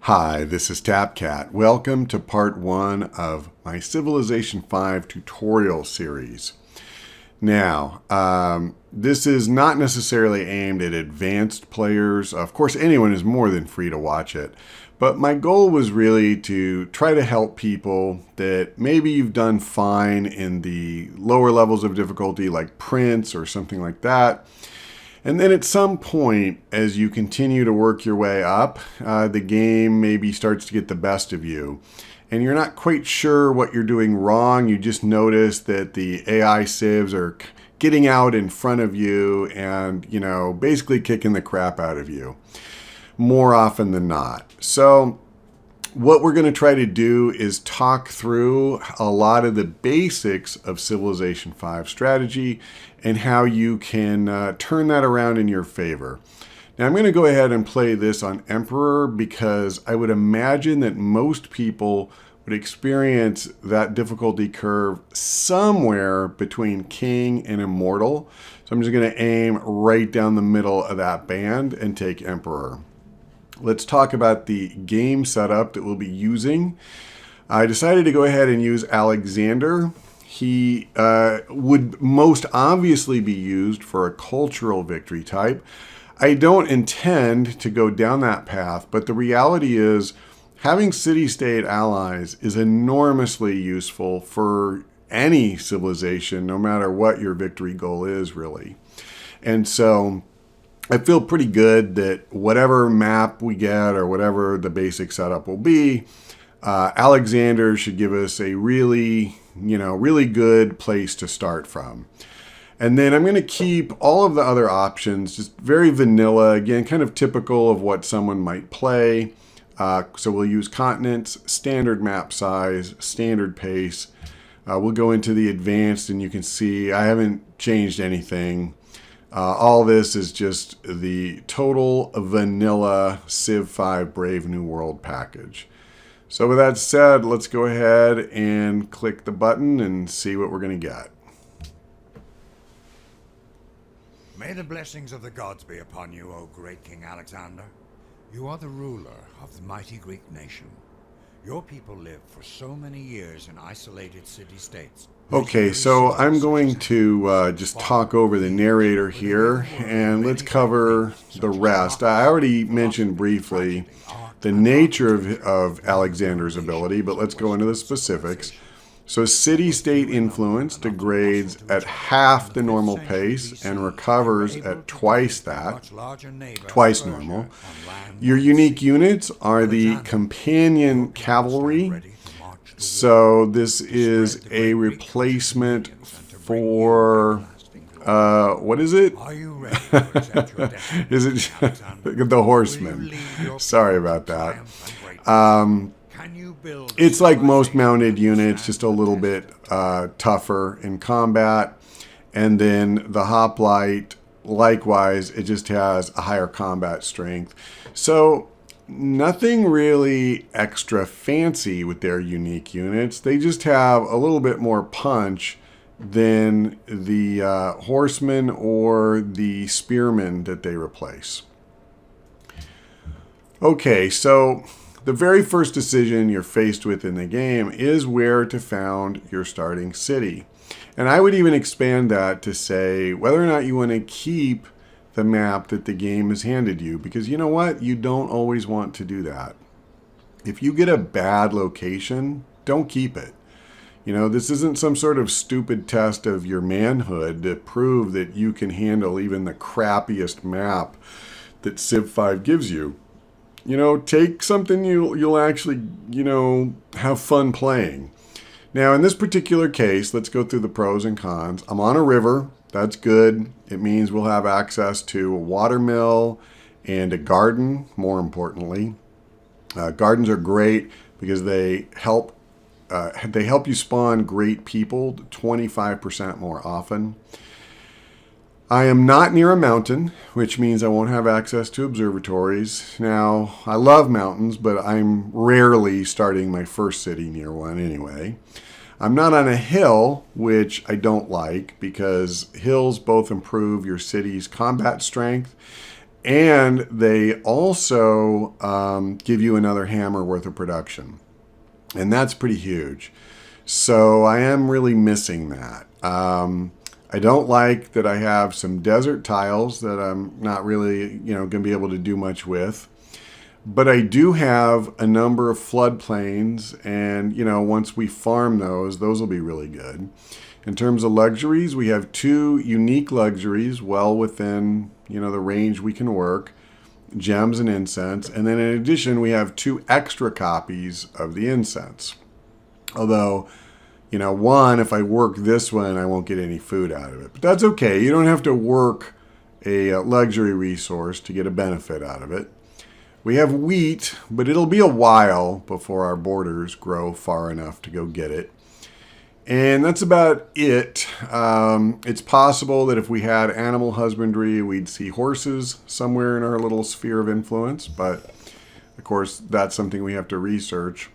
Hi, this is TapCat. Welcome to part 1 of my Civilization 5 tutorial series. Now, this is not necessarily aimed at advanced players. Of course, anyone is more than free to watch it. But my goal was really to try to help people that maybe you've done fine in the lower levels of difficulty like Prince or something like that. And then at some point, as you continue to work your way up, the game maybe starts to get the best of you. And you're not quite sure what you're doing wrong. You just notice that the AI civs are getting out in front of you and, basically kicking the crap out of you more often than not. So what we're going to try to do is talk through a lot of the basics of Civilization 5 strategy and how you can turn that around in your favor. Now I'm going to go ahead and play this on Emperor because I would imagine that most people would experience that difficulty curve somewhere between King and Immortal. So I'm just going to aim right down the middle of that band and take Emperor. Let's talk about the game setup that we'll be using. I decided to go ahead and use Alexander. He would most obviously be used for a cultural victory type. I don't intend to go down that path, but the reality is having city-state allies is enormously useful for any civilization, no matter what your victory goal is, really. And so I feel pretty good that whatever map we get or whatever the basic setup will be, Alexander should give us a really good place to start from. And then I'm going to keep all of the other options just very vanilla, again, kind of typical of what someone might play. So we'll use continents, standard map size, standard pace. We'll go into the advanced and you can see I haven't changed anything. All this is just the total vanilla Civ 5 Brave New World package. So with that said, let's go ahead and click the button and see what we're going to get. May the blessings of the gods be upon you, O great King Alexander. You are the ruler of the mighty Greek nation. Your people lived for so many years in isolated city-states. Okay, so I'm going to just talk over the narrator here, and let's cover the rest. I already mentioned briefly the nature of Alexander's ability, but let's go into the specifics. So city-state influence degrades at half the normal pace and recovers at twice normal. Your unique units are the companion cavalry. So this is a replacement for, what is it? Is it the horsemen? Sorry about that. It's like most mounted units, just a little bit tougher in combat. And then the hoplite, likewise, it just has a higher combat strength. So nothing really extra fancy with their unique units. They just have a little bit more punch than the horsemen or the spearmen that they replace. Okay, so the very first decision you're faced with in the game is where to found your starting city. And I would even expand that to say whether or not you want to keep the map that the game has handed you, because you know what? You don't always want to do that. If you get a bad location, don't keep it. This isn't some sort of stupid test of your manhood to prove that you can handle even the crappiest map that Civ 5 gives you. Take something you'll actually, have fun playing. Now, in this particular case, let's go through the pros and cons. I'm on a river. That's good. It means we'll have access to a water mill and a garden, more importantly. Gardens are great because they help you spawn great people 25% more often. I am not near a mountain, which means I won't have access to observatories. Now, I love mountains, but I'm rarely starting my first city near one anyway. I'm not on a hill, which I don't like because hills both improve your city's combat strength And they also give you another hammer worth of production. And that's pretty huge. So I am really missing that. I don't like that I have some desert tiles that I'm not really, going to be able to do much with. But I do have a number of floodplains, and, once we farm those will be really good. In terms of luxuries, we have 2 unique luxuries well within, the range we can work, gems and incense. And then in addition, we have 2 extra copies of the incense. Although, one, if I work this one, I won't get any food out of it. But that's okay. You don't have to work a luxury resource to get a benefit out of it. We have wheat, but it'll be a while before our borders grow far enough to go get it. And that's about it. It's possible that if we had animal husbandry, we'd see horses somewhere in our little sphere of influence. But, of course, that's something we have to research.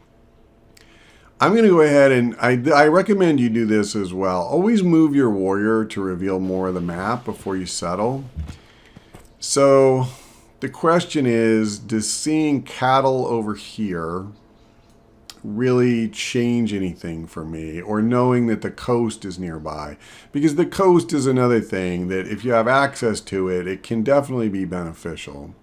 I'm going to go ahead and I recommend you do this as well. Always move your warrior to reveal more of the map before you settle. So the question is, does seeing cattle over here really change anything for me, or knowing that the coast is nearby? Because the coast is another thing that if you have access to it, it can definitely be beneficial.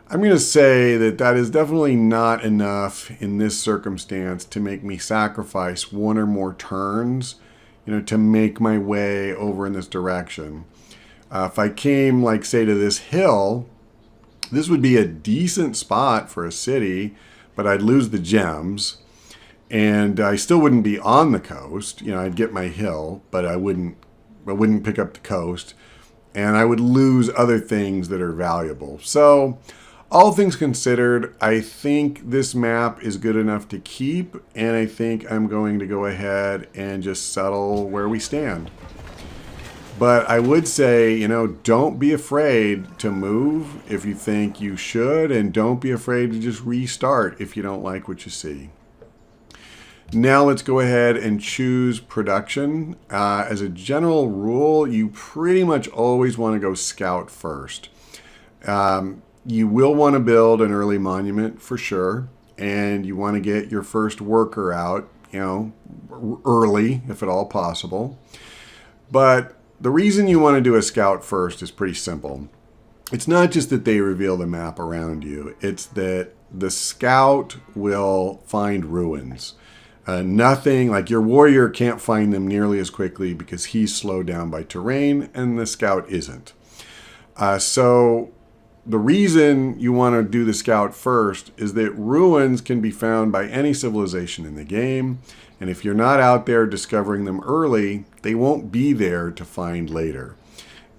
I'm going to say that that is definitely not enough in this circumstance to make me sacrifice 1 or more turns, to make my way over in this direction. If I came, say, to this hill, this would be a decent spot for a city, but I'd lose the gems, and I still wouldn't be on the coast. I'd get my hill, but I wouldn't pick up the coast, and I would lose other things that are valuable. So, all things considered, I think this map is good enough to keep, and I think I'm going to go ahead and just settle where we stand. But I would say, don't be afraid to move if you think you should, and don't be afraid to just restart if you don't like what you see. Now let's go ahead and choose production. As a general rule, you pretty much always want to go scout first. You will want to build an early monument for sure, and you want to get your first worker out, early if at all possible. But the reason you want to do a scout first is pretty simple. It's not just that they reveal the map around you, it's that the scout will find ruins. Nothing, like your warrior can't find them nearly as quickly because he's slowed down by terrain and the scout isn't. So the reason you want to do the scout first is that ruins can be found by any civilization in the game, and if you're not out there discovering them early, they won't be there to find later.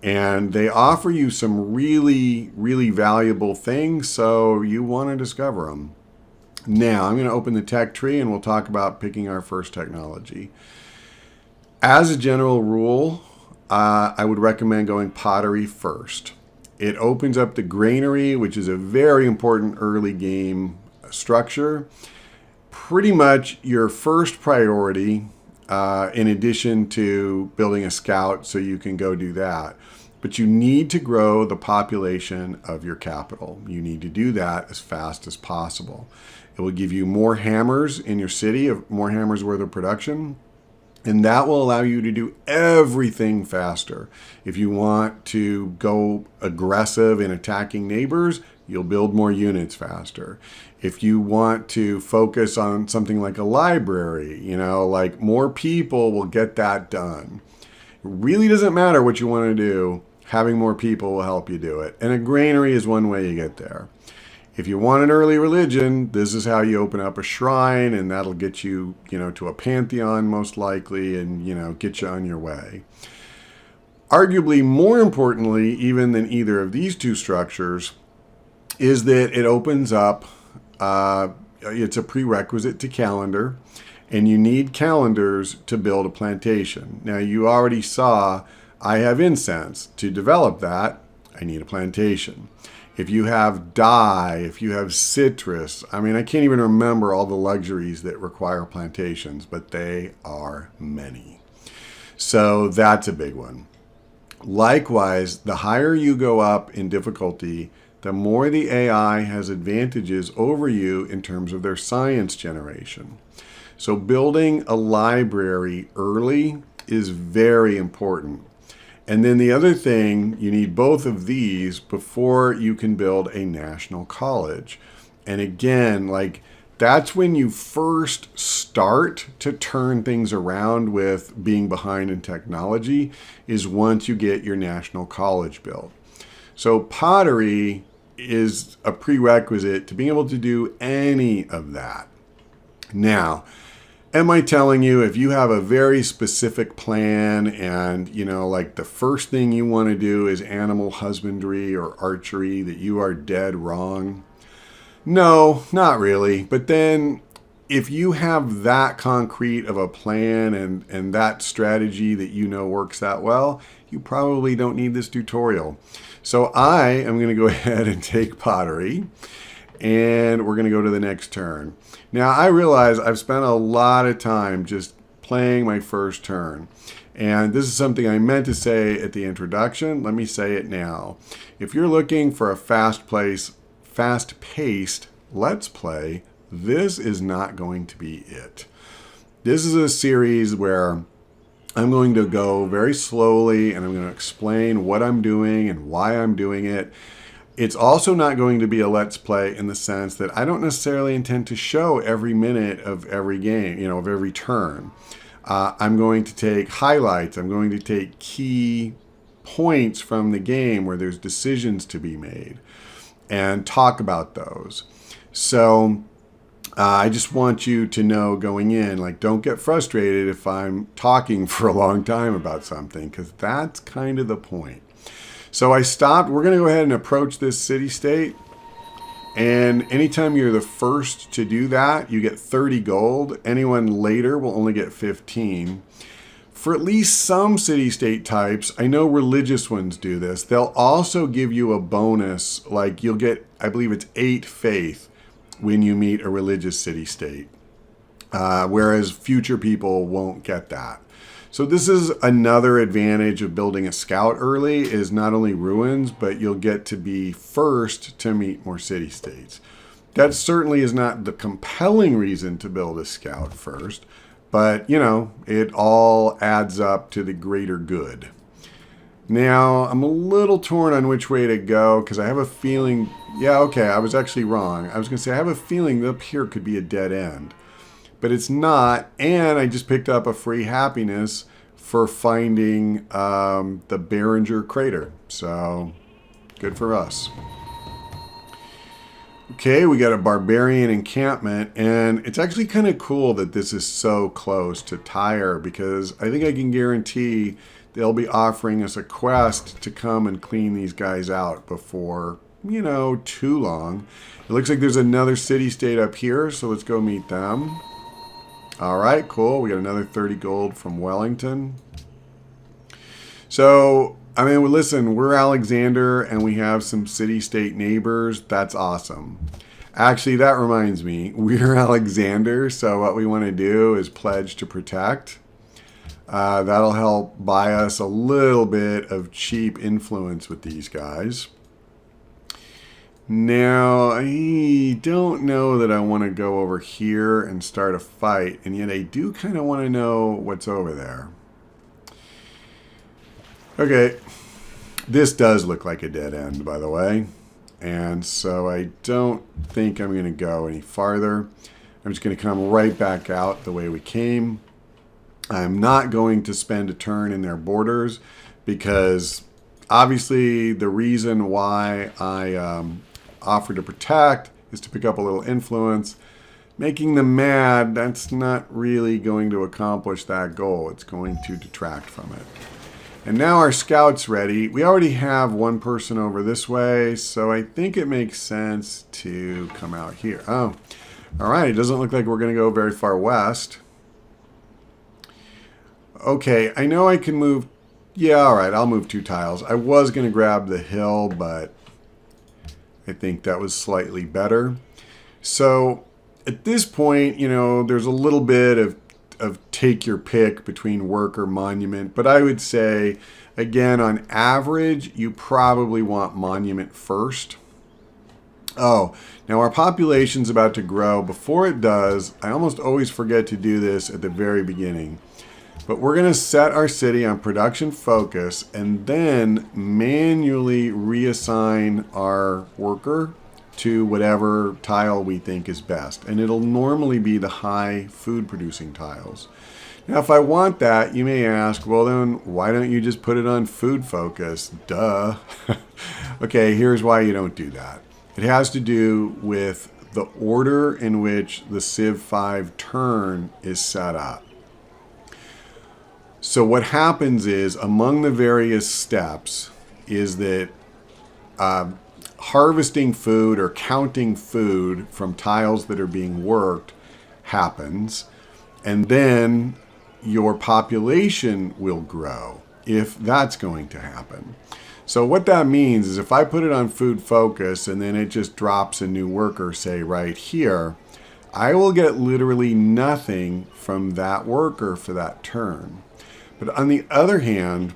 And they offer you some really, really valuable things, so you want to discover them. Now, I'm going to open the tech tree and we'll talk about picking our first technology. As a general rule, I would recommend going pottery first. It opens up the granary, which is a very important early game structure. Pretty much your first priority, in addition to building a scout so you can go do that. But you need to grow the population of your capital. You need to do that as fast as possible. It will give you more hammers in your city, more hammers worth of production. And that will allow you to do everything faster. If you want to go aggressive in attacking neighbors, you'll build more units faster. If you want to focus on something like a library, like more people will get that done. It really doesn't matter what you want to do. Having more people will help you do it. And a granary is one way you get there. If you want an early religion, this is how you open up a shrine, and that'll get you, to a pantheon most likely, and, get you on your way. Arguably more importantly, even than either of these two structures, is that it opens up, it's a prerequisite to calendar, and you need calendars to build a plantation. Now, you already saw I have incense. To develop that, I need a plantation. If you have dye, if you have citrus, I can't even remember all the luxuries that require plantations, but they are many. So that's a big one. Likewise, the higher you go up in difficulty, the more the AI has advantages over you in terms of their science generation. So building a library early is very important. And then the other thing, you need both of these before you can build a national college. And again, like that's when you first start to turn things around with being behind in technology, is once you get your national college built. So pottery is a prerequisite to being able to do any of that. Now, am I telling you if you have a very specific plan and, like the first thing you want to do is animal husbandry or archery, that you are dead wrong? No, not really. But then if you have that concrete of a plan and that strategy that works that well, you probably don't need this tutorial. So I am going to go ahead and take pottery, and we're going to go to the next turn. Now, I realize I've spent a lot of time just playing my first turn. And this is something I meant to say at the introduction. Let me say it now. If you're looking for a fast-paced Let's Play, this is not going to be it. This is a series where I'm going to go very slowly and I'm going to explain what I'm doing and why I'm doing it. It's also not going to be a Let's Play in the sense that I don't necessarily intend to show every minute of every game, of every turn. I'm going to take highlights. I'm going to take key points from the game where there's decisions to be made and talk about those. So I just want you to know going in, like, don't get frustrated if I'm talking for a long time about something, because that's kind of the point. So I stopped. We're going to go ahead and approach this city-state. And anytime you're the first to do that, you get 30 gold. Anyone later will only get 15. For at least some city-state types, I know religious ones do this, they'll also give you a bonus, like you'll get, I believe it's 8 faith when you meet a religious city-state, whereas future people won't get that. So this is another advantage of building a scout early, is not only ruins, but you'll get to be first to meet more city-states. That certainly is not the compelling reason to build a scout first, but, it all adds up to the greater good. Now, I'm a little torn on which way to go, because I have a feeling, I was actually wrong. I was going to say, I have a feeling that up here could be a dead end. But it's not, and I just picked up a free happiness for finding the Beringer crater. So, good for us. Okay, we got a Barbarian Encampment, and it's actually kind of cool that this is so close to Tyre, because I think I can guarantee they'll be offering us a quest to come and clean these guys out before, too long. It looks like there's another city-state up here, so let's go meet them. All right, cool. We got another 30 gold from Wellington. So, listen, we're Alexander and we have some city-state neighbors. That's awesome. Actually, that reminds me, we're Alexander, so what we want to do is pledge to protect. That'll help buy us a little bit of cheap influence with these guys. Now, I don't know that I want to go over here and start a fight, and yet I do kind of want to know what's over there. Okay, this does look like a dead end, by the way, and so I don't think I'm going to go any farther. I'm just going to come right back out the way we came. I'm not going to spend a turn in their borders, because obviously the reason why I offer to protect is to pick up a little influence. Making them mad, that's not really going to accomplish that goal. It's going to detract from it. And now our scout's ready. We already have one person over this way, so I think it makes sense to come out here. Oh, all right. It doesn't look like we're going to go very far west. Okay, I know I can move. Yeah, all right. I'll move 2 tiles. I was going to grab the hill, but I think that was slightly better. So at this point, there's a little bit of take your pick between work or monument, but I would say Again, on average, you probably want monument first. Oh, now our population's about to grow. Before it does, I almost always forget to do this at the very beginning. But we're going to set our city on production focus and then manually reassign our worker to whatever tile we think is best. And it'll normally be the high food producing tiles. Now, if I want that, you may ask, well then, why don't you just put it on food focus? Duh. Okay, here's why you don't do that. It has to do with the order in which the Civ 5 turn is set up. So what happens is, among the various steps, is that harvesting food or counting food from tiles that are being worked happens, and then your population will grow if that's going to happen. So what that means is if I put it on food focus and then it just drops a new worker, say right here, I will get literally nothing from that worker for that turn. But on the other hand,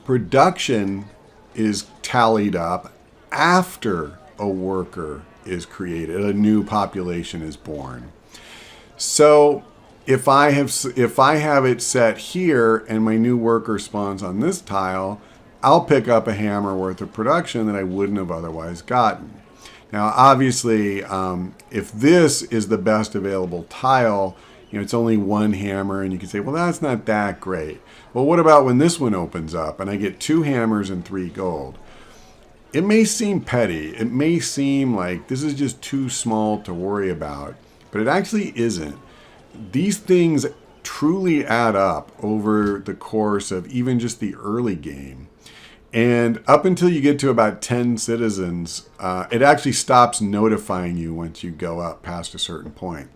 production is tallied up after a worker is created, a new population is born. So if I have it set here and my new worker spawns on this tile, I'll pick up a hammer worth of production that I wouldn't have otherwise gotten. Now, obviously, if this is the best available tile, it's only one hammer, and you can say, well, that's not that great. Well, what about when this one opens up and I get 2 hammers and 3 gold? It may seem petty. It may seem like this is just too small to worry about, but it actually isn't. These things truly add up over the course of even just the early game. And up until you get to about 10 citizens, it actually stops notifying you once you go up past a certain point.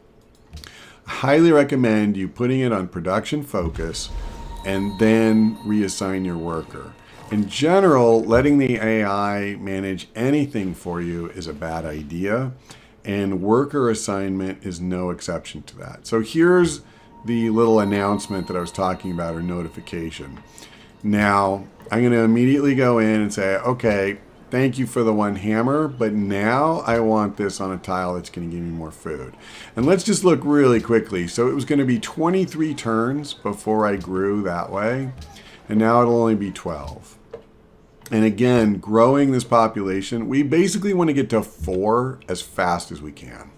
I highly recommend you putting it on production focus and then reassign your worker. In general, letting the AI manage anything for you is a bad idea, and worker assignment is no exception to that. So here's the little announcement that I was talking about, or notification. Now, I'm going to immediately go in and say, okay, thank you for the 1 hammer, but now I want this on a tile that's going to give me more food. And let's just look really quickly. So it was going to be 23 turns before I grew that way, and now it'll only be 12. And again, growing this population, we basically want to get to 4 as fast as we can.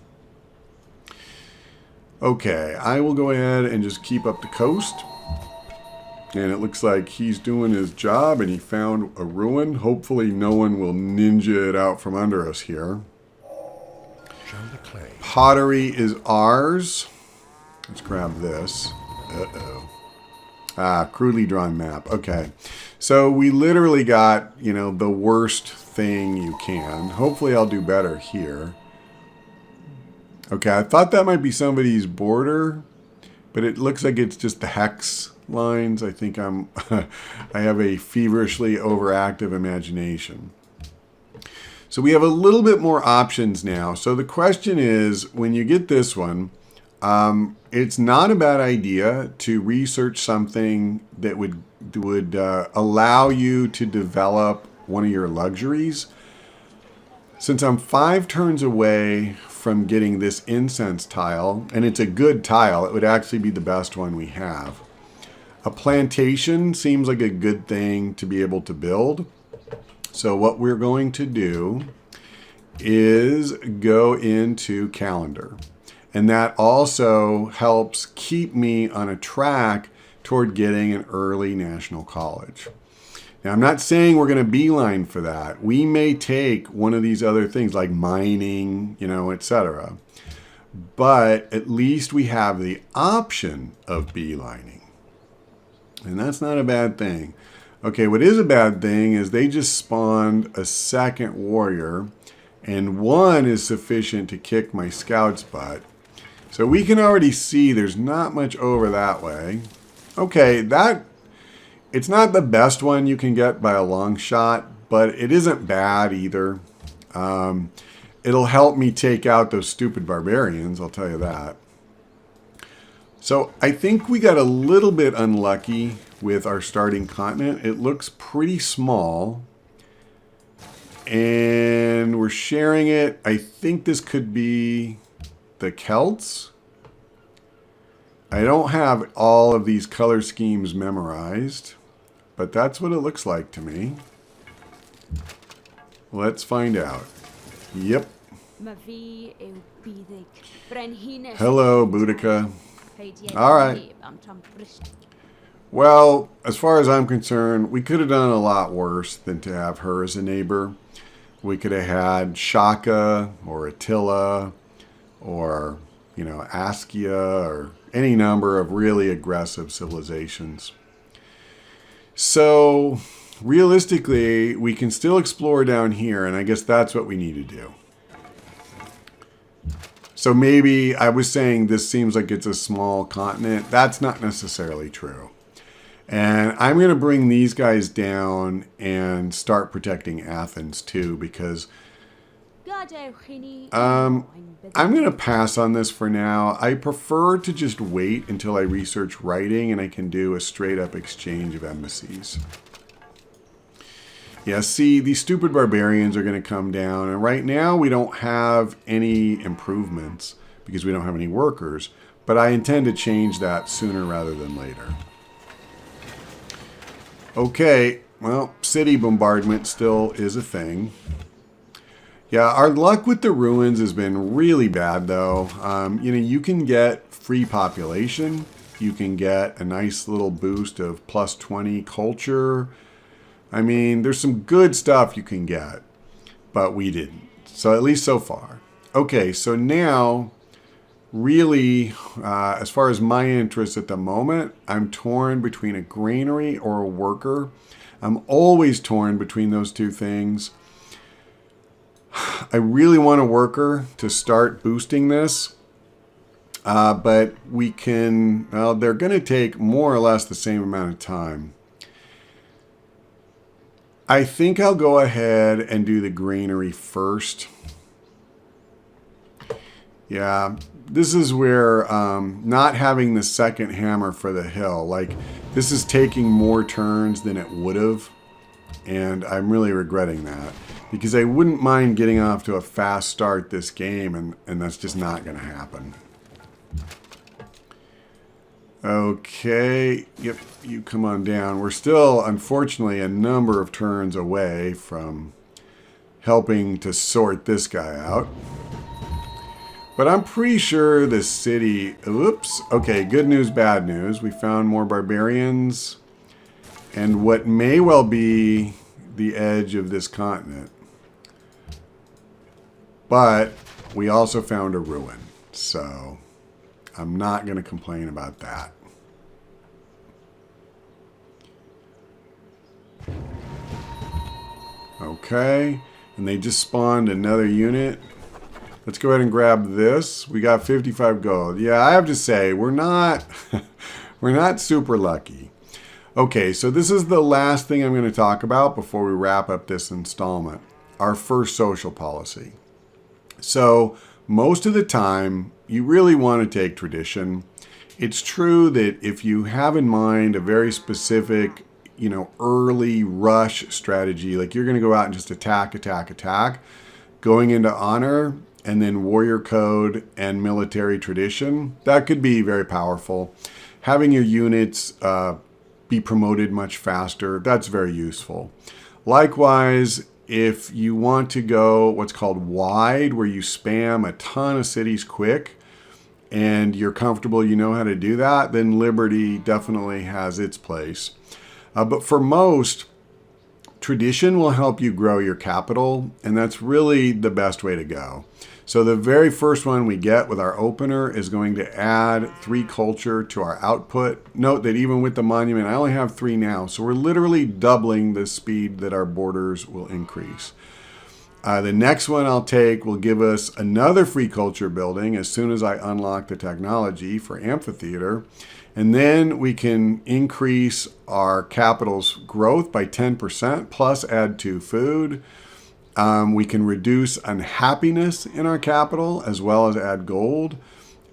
Okay, I will go ahead and just keep up the coast. And it looks like he's doing his job and he found a ruin. Hopefully no one will ninja it out from under us here. Pottery is ours. Let's grab this. Uh-oh. Crudely drawn map. Okay. So we literally got, the worst thing you can. Hopefully I'll do better here. Okay, I thought that might be somebody's border, but it looks like it's just the hex lines. I think I have a feverishly overactive imagination. So we have a little bit more options now. So the question is, when you get this one, it's not a bad idea to research something that would allow you to develop one of your luxuries. Since I'm 5 turns away from getting this incense tile, and it's a good tile, it would actually be the best one we have. A plantation seems like a good thing to be able to build. So what we're going to do is go into calendar. And that also helps keep me on a track toward getting an early national college. Now, I'm not saying we're going to beeline for that. We may take one of these other things like mining, etc. But at least we have the option of beelining. And that's not a bad thing. Okay, what is a bad thing is they just spawned a second warrior, and 1 is sufficient to kick my scout's butt. So we can already see there's not much over that way. Okay, it's not the best one you can get by a long shot, but it isn't bad either. It'll help me take out those stupid barbarians, I'll tell you that. So I think we got a little bit unlucky with our starting continent. It looks pretty small. And we're sharing it. I think this could be the Celts. I don't have all of these color schemes memorized, but that's what it looks like to me. Let's find out. Yep. Hello, Boudica. All right. Well, as far as I'm concerned, we could have done a lot worse than to have her as a neighbor. We could have had Shaka or Attila or, Askia or any number of really aggressive civilizations. So, realistically, we can still explore down here, and I guess that's what we need to do. So maybe I was saying this seems like it's a small continent. That's not necessarily true. And I'm going to bring these guys down and start protecting Athens too, because I'm going to pass on this for now. I prefer to just wait until I research writing and I can do a straight up exchange of embassies. Yeah, see, these stupid barbarians are going to come down. And right now we don't have any improvements because we don't have any workers. But I intend to change that sooner rather than later. Okay, well, city bombardment still is a thing. Yeah, our luck with the ruins has been really bad, though. You can get free population. You can get a nice little boost of plus 20 culture. I mean, there's some good stuff you can get, but we didn't. So at least so far. Okay, so now, really, as far as my interest at the moment, I'm torn between a granary or a worker. I'm always torn between those two things. I really want a worker to start boosting this, but we can, well, they're going to take more or less the same amount of time. I think I'll go ahead and do the granary first. Yeah, this is where not having the second hammer for the hill, like this is taking more turns than it would have. And I'm really regretting that because I wouldn't mind getting off to a fast start this game, and that's just not going to happen. Okay, yep, you come on down. We're still, unfortunately, a number of turns away from helping to sort this guy out. But I'm pretty sure the city... Oops. Okay, good news, bad news. We found more barbarians. And what may well be the edge of this continent. But we also found a ruin. So I'm not going to complain about that. Okay. And they just spawned another unit. Let's go ahead and grab this. We got 55 gold. Yeah, I have to say, we're not super lucky. Okay, so this is the last thing I'm going to talk about before we wrap up this installment. Our first social policy. So most of the time, you really want to take tradition. It's true that if you have in mind a very specific, early rush strategy, like you're going to go out and just attack, going into honor, and then warrior code and military tradition, that could be very powerful. Having your units be promoted much faster, that's very useful. Likewise, if you want to go what's called wide, where you spam a ton of cities quick, and you're comfortable, you know how to do that, then Liberty definitely has its place. But for most, tradition will help you grow your capital, and that's really the best way to go. So the very first one we get with our opener is going to add 3 culture to our output. Note that even with the monument, I only have 3 now. So we're literally doubling the speed that our borders will increase. The next one I'll take will give us another free culture building as soon as I unlock the technology for amphitheater. And then we can increase our capital's growth by 10%, plus add 2 food. We can reduce unhappiness in our capital as well as add gold.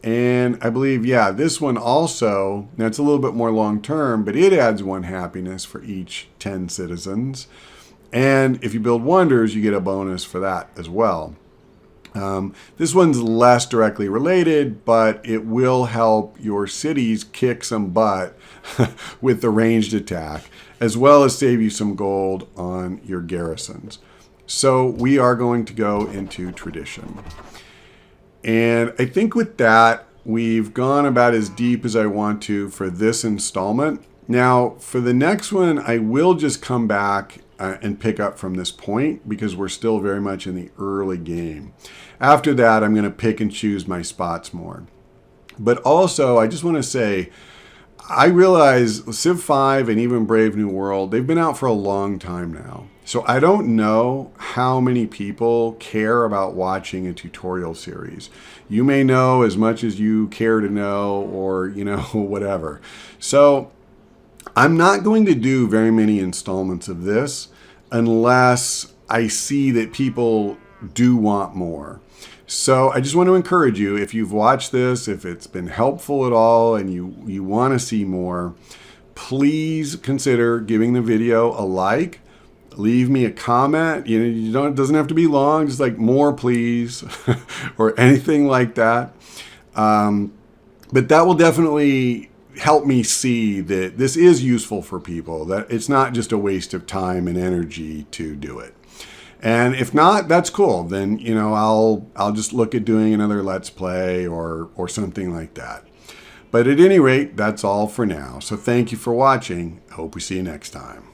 And I believe, yeah, this one also, now it's a little bit more long term, but it adds 1 happiness for each 10 citizens. And if you build wonders, you get a bonus for that as well. This one's less directly related, but it will help your cities kick some butt with the ranged attack, as well as save you some gold on your garrisons. So we are going to go into tradition. And I think with that, we've gone about as deep as I want to for this installment. Now, for the next one, I will just come back and pick up from this point because we're still very much in the early game. After that, I'm going to pick and choose my spots more. But also, I just want to say, I realize Civ 5 and even Brave New World, they've been out for a long time now. So I don't know how many people care about watching a tutorial series. You may know as much as you care to know, or, you know, whatever. So I'm not going to do very many installments of this unless I see that people do want more. So I just want to encourage you, if you've watched this, if it's been helpful at all and you want to see more, please consider giving the video a like. Leave me a comment. You know, it doesn't have to be long, just like more please or anything like that. But that will definitely help me see that this is useful for people, that it's not just a waste of time and energy to do it. And if not, that's cool. Then, you know, I'll just look at doing another Let's Play or something like that. But at any rate, that's all for now. So thank you for watching. I hope we see you next time.